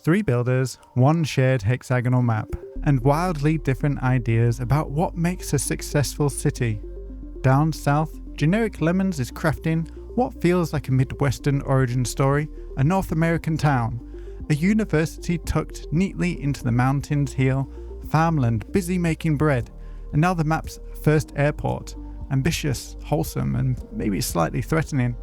Three builders, one shared hexagonal map, and wildly different ideas about what makes a successful city. Down south, Generic Lemons is crafting what feels like a Midwestern origin story, a North American town, a university tucked neatly into the mountains heel, farmland busy making bread, and now the map's first airport, ambitious, wholesome, and maybe slightly threatening.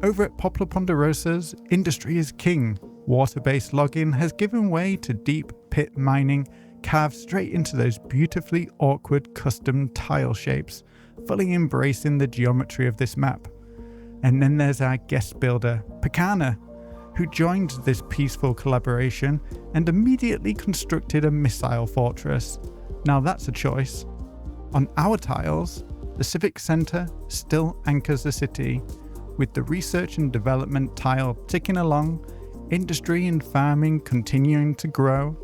Over at Poplar Ponderosa's, industry is king. Water-based logging has given way to deep pit mining, carved straight into those beautifully awkward custom tile shapes, fully embracing the geometry of this map. And then there's our guest builder, Picana, who joined this peaceful collaboration and immediately constructed a missile fortress. Now that's a choice. On our tiles, the Civic Centre still anchors the city, with the research and development tile ticking along, industry and farming continuing to grow.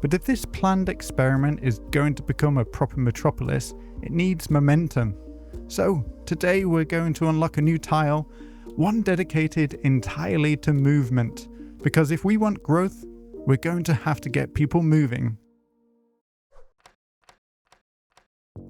But if this planned experiment is going to become a proper metropolis, it needs momentum. So today we're going to unlock a new tile, one dedicated entirely to movement, because if we want growth, we're going to have to get people moving.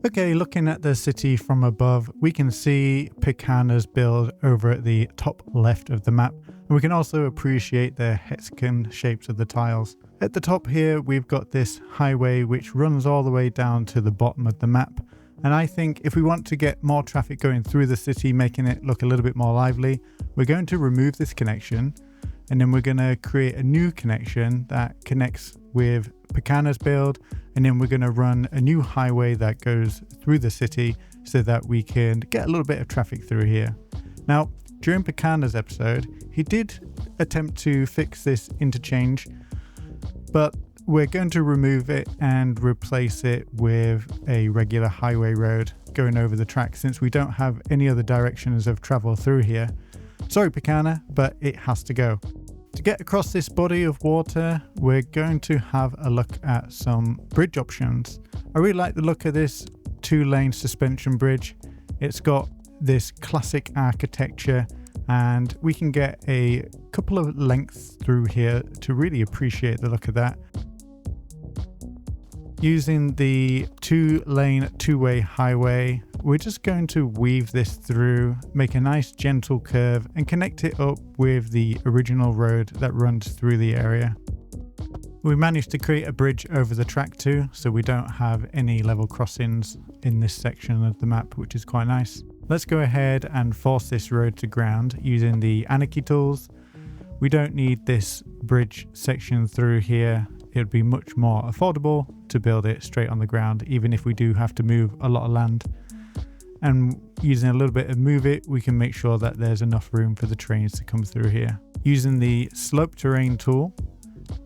Okay, looking at the city from above, we can see Picana's build over at the top left of the map, and we can also appreciate the hexagon shapes of the tiles. At the top here, we've got this highway which runs all the way down to the bottom of the map, and I think if we want to get more traffic going through the city, making it look a little bit more lively, we're going to remove this connection, and then we're going to create a new connection that connects with Picana's build, and then we're going to run a new highway that goes through the city so that we can get a little bit of traffic through here. Now, during Picana's episode, he did attempt to fix this interchange, but we're going to remove it and replace it with a regular highway road going over the track, since we don't have any other directions of travel through here. Sorry Picana, but it has to go. To get across this body of water, we're going to have a look at some bridge options. I really like the look of this 2-lane suspension bridge. It's got this classic architecture, and we can get a couple of lengths through here to really appreciate the look of that. Using the 2-lane two-way highway, we're just going to weave this through, make a nice gentle curve, and connect it up with the original road that runs through the area. We managed to create a bridge over the track too, so we don't have any level crossings in this section of the map, which is quite nice. Let's go ahead and force this road to ground using the Anarchy tools. We don't need this bridge section through here. It would be much more affordable to build it straight on the ground, even if we do have to move a lot of land. And using a little bit of move it, we can make sure that there's enough room for the trains to come through here. Using the slope terrain tool,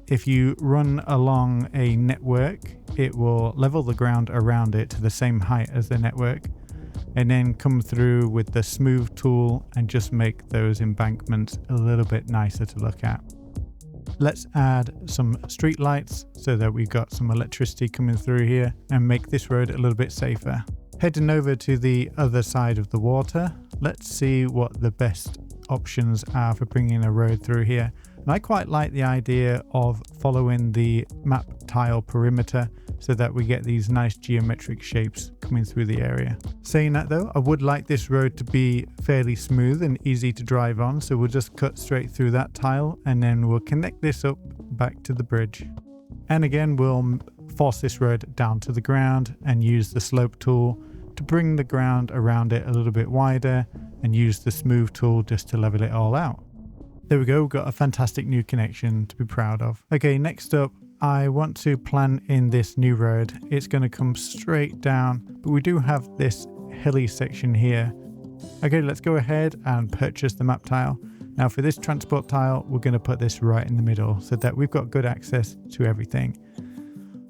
if you run along a network, it will level the ground around it to the same height as the network, and then come through with the smooth tool and just make those embankments a little bit nicer to look at. Let's add some street lights so that we've got some electricity coming through here and make this road a little bit safer. Heading over to the other side of the water, let's see what the best options are for bringing a road through here. And I quite like the idea of following the map tile perimeter so that we get these nice geometric shapes coming through the area. Saying that though, I would like this road to be fairly smooth and easy to drive on, so we'll just cut straight through that tile and then we'll connect this up back to the bridge. And again, we'll force this road down to the ground and use the slope tool to bring the ground around it a little bit wider, and use the smooth tool just to level it all out. There we go, we've got a fantastic new connection to be proud of. Okay, next up, I want to plan in this new road. It's going to come straight down, but we do have this hilly section here. Okay, let's go ahead and purchase the map tile. Now for this transport tile, we're going to put this right in the middle so that we've got good access to everything.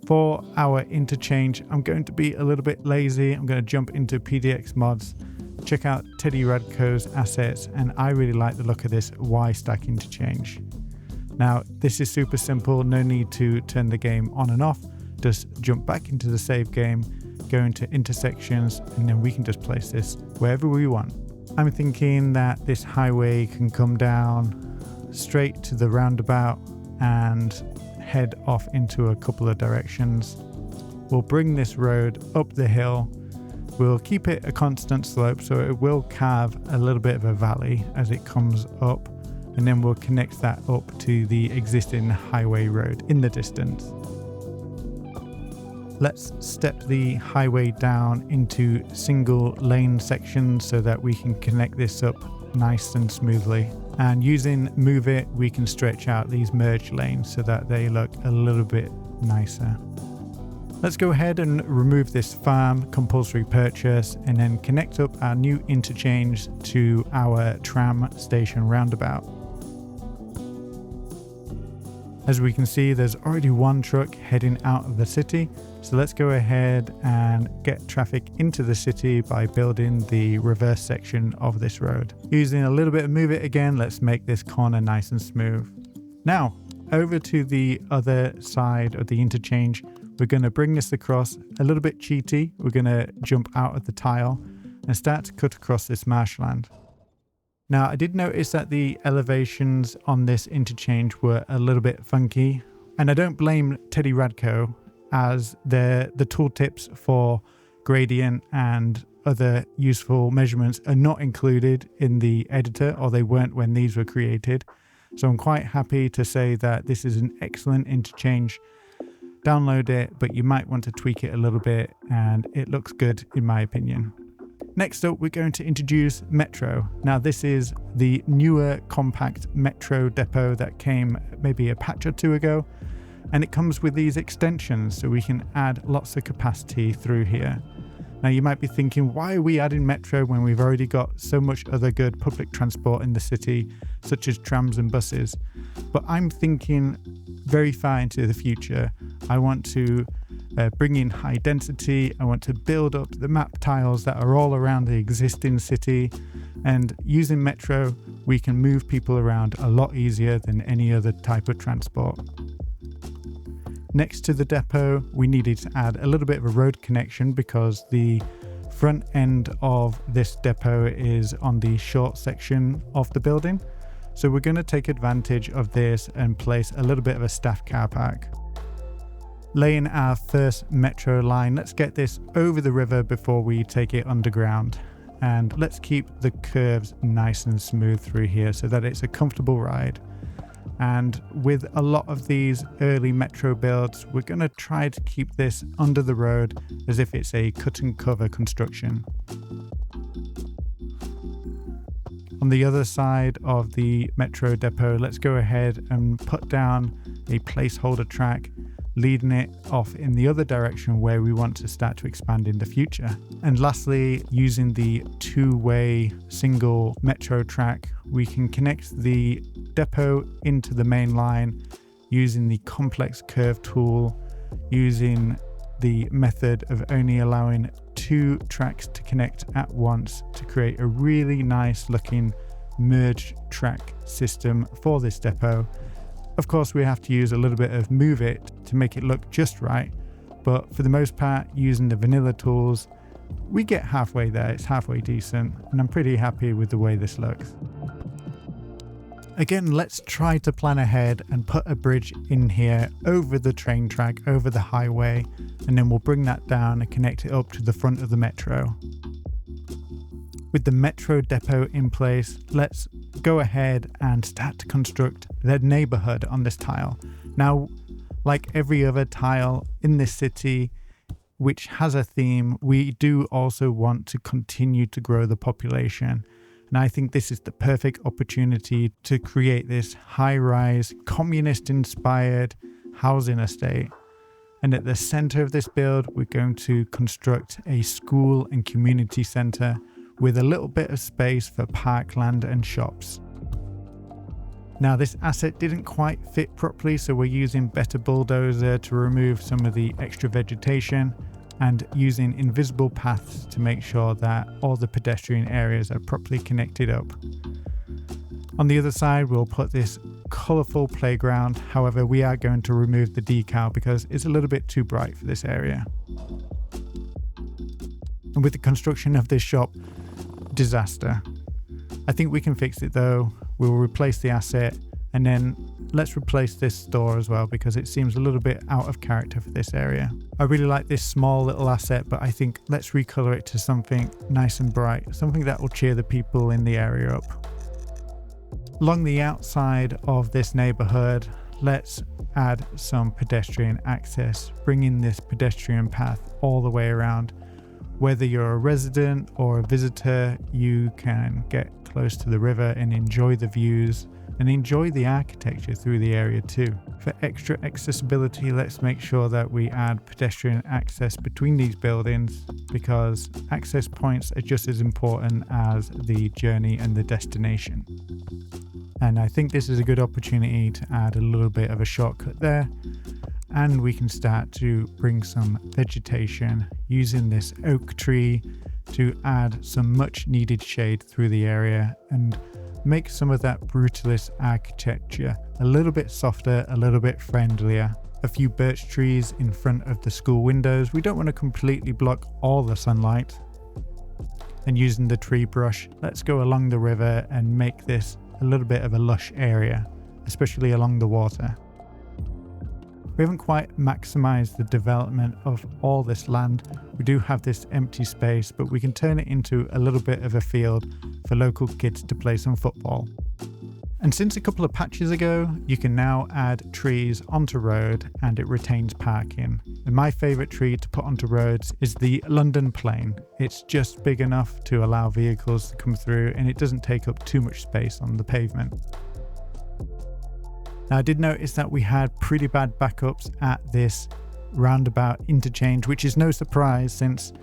For our interchange, I'm going to be a little bit lazy. I'm going to jump into PDX mods, check out Teddy Radko's assets, and I really like the look of this Y-stack interchange. Now, this is super simple, no need to turn the game on and off. Just jump back into the save game, go into intersections, and then we can just place this wherever we want. I'm thinking that this highway can come down straight to the roundabout, and head off into a couple of directions. We'll bring this road up the hill. We'll keep it a constant slope, so it will carve a little bit of a valley as it comes up, and then we'll connect that up to the existing highway road in the distance. Let's step the highway down into single lane sections so that we can connect this up nice and smoothly. And using Move It, we can stretch out these merge lanes so that they look a little bit nicer. Let's go ahead and remove this farm compulsory purchase and then connect up our new interchange to our tram station roundabout. As we can see, there's already one truck heading out of the city. So let's go ahead and get traffic into the city by building the reverse section of this road. Using a little bit of Move It again, let's make this corner nice and smooth. Now, over to the other side of the interchange, we're going to bring this across a little bit cheaty. We're going to jump out of the tile and start to cut across this marshland. Now, I did notice that the elevations on this interchange were a little bit funky, and I don't blame Teddy Radko, as the tooltips for gradient and other useful measurements are not included in the editor, or they weren't when these were created. So I'm quite happy to say that this is an excellent interchange. Download it, but you might want to tweak it a little bit, and it looks good in my opinion. Next up, we're going to introduce Metro. Now, this is the newer compact Metro depot that came maybe a patch or two ago, and it comes with these extensions so we can add lots of capacity through here. Now, you might be thinking, why are we adding Metro when we've already got so much other good public transport in the city, such as trams and buses? But I'm thinking very far into the future. I want to bring in high density. I want to build up the map tiles that are all around the existing city. And using Metro, we can move people around a lot easier than any other type of transport. Next to the depot, we needed to add a little bit of a road connection because the front end of this depot is on the short section of the building. So we're going to take advantage of this and place a little bit of a staff car park. Laying our first Metro line, let's get this over the river before we take it underground. And let's keep the curves nice and smooth through here so that it's a comfortable ride. And with a lot of these early Metro builds, we're going to try to keep this under the road as if it's a cut and cover construction. On the other side of the Metro depot, let's go ahead and put down a placeholder track, leading it off in the other direction where we want to start to expand in the future. And lastly, using the two-way single Metro track, we can connect the depot into the main line using the complex curve tool, using the method of only allowing two tracks to connect at once to create a really nice looking merged track system for this depot. Of course, we have to use a little bit of Move It to make it look just right, but for the most part, using the vanilla tools, we get halfway there. It's halfway decent, and I'm pretty happy with the way this looks. Again, let's try to plan ahead and put a bridge in here over the train track, over the highway, and then we'll bring that down and connect it up to the front of the Metro. With the Metro depot in place, let's go ahead and start to construct the neighborhood on this tile. Now, like every other tile in this city, which has a theme, we do also want to continue to grow the population. And I think this is the perfect opportunity to create this high-rise, communist-inspired housing estate. And at the center of this build, we're going to construct a school and community center with a little bit of space for parkland and shops. Now, this asset didn't quite fit properly, so we're using Better Bulldozer to remove some of the extra vegetation and using invisible paths to make sure that all the pedestrian areas are properly connected up. On the other side, we'll put this colorful playground. However, we are going to remove the decal because it's a little bit too bright for this area. And with the construction of this shop, disaster. I think we can fix it though. We'll replace the asset and then let's replace this store as well because it seems a little bit out of character for this area. I really like this small little asset, but I think let's recolor it to something nice and bright, something that will cheer the people in the area up. Along the outside of this neighborhood, let's add some pedestrian access, bringing this pedestrian path all the way around. Whether you're a resident or a visitor, you can get close to the river and enjoy the views and enjoy the architecture through the area too. For extra accessibility, let's make sure that we add pedestrian access between these buildings because access points are just as important as the journey and the destination. And I think this is a good opportunity to add a little bit of a shortcut there, and we can start to bring some vegetation using this oak tree to add some much needed shade through the area and make some of that brutalist architecture a little bit softer, a little bit friendlier. A few birch trees in front of the school windows. We don't want to completely block all the sunlight. And using the tree brush, let's go along the river and make this a little bit of a lush area, especially along the water. We haven't quite maximized the development of all this land. We do have this empty space, but we can turn it into a little bit of a field for local kids to play some football. And since a couple of patches ago, you can now add trees onto road and it retains parking. And my favorite tree to put onto roads is the London plane. It's just big enough to allow vehicles to come through and it doesn't take up too much space on the pavement. Now I did notice that we had pretty bad backups at this roundabout interchange, which is no surprise since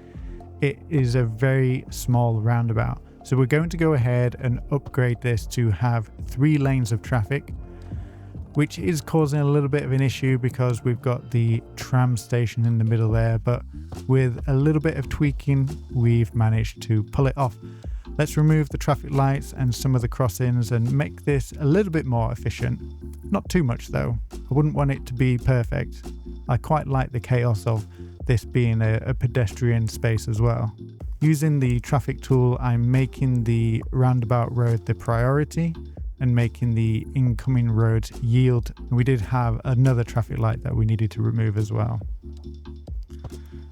it is a very small roundabout. So we're going to go ahead and upgrade this to have 3 lanes of traffic, which is causing a little bit of an issue because we've got the tram station in the middle there, but with a little bit of tweaking, we've managed to pull it off. Let's remove the traffic lights and some of the crossings and make this a little bit more efficient. Not too much though. I wouldn't want it to be perfect. I quite like the chaos of this being a pedestrian space as well. Using the traffic tool, I'm making the roundabout road the priority and making the incoming roads yield. We did have another traffic light that we needed to remove as well.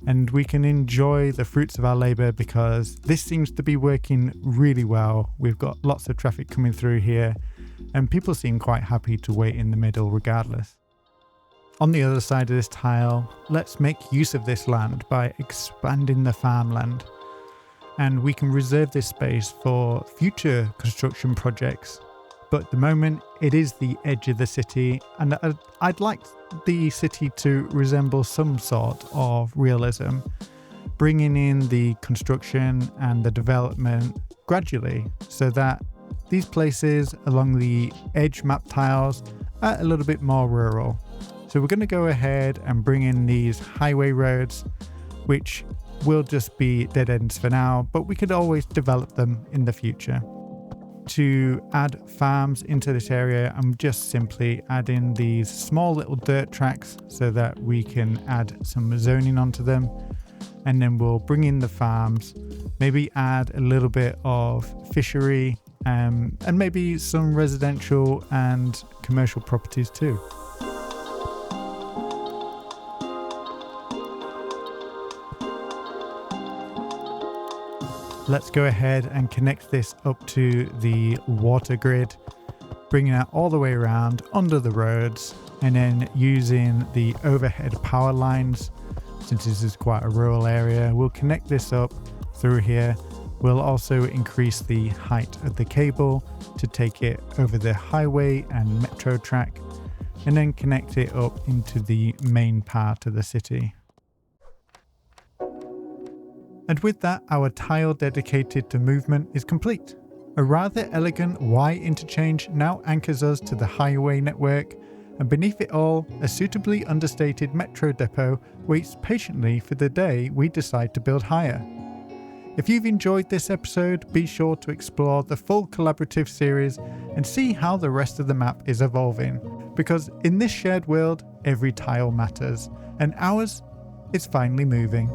And we can enjoy the fruits of our labor because this seems to be working really well. We've got lots of traffic coming through here and people seem quite happy to wait in the middle regardless. On the other side of this tile, let's make use of this land by expanding the farmland. And we can reserve this space for future construction projects. But at the moment, it is the edge of the city, and I'd like the city to resemble some sort of realism, bringing in the construction and the development gradually so that these places along the edge map tiles are a little bit more rural. So we're going to go ahead and bring in these highway roads, which will just be dead ends for now, but we could always develop them in the future. To add farms into this area, I'm just simply adding these small little dirt tracks so that we can add some zoning onto them, and then we'll bring in the farms, maybe add a little bit of fishery and maybe some residential and commercial properties too. Let's go ahead and connect this up to the water grid, bringing it all the way around under the roads, and then using the overhead power lines. Since this is quite a rural area, we'll connect this up through here. We'll also increase the height of the cable to take it over the highway and metro track, and then connect it up into the main part of the city. And with that, our tile dedicated to movement is complete. A rather elegant Y interchange now anchors us to the highway network, and beneath it all, a suitably understated metro depot waits patiently for the day we decide to build higher. If you've enjoyed this episode, be sure to explore the full collaborative series and see how the rest of the map is evolving, because in this shared world, every tile matters, and ours is finally moving.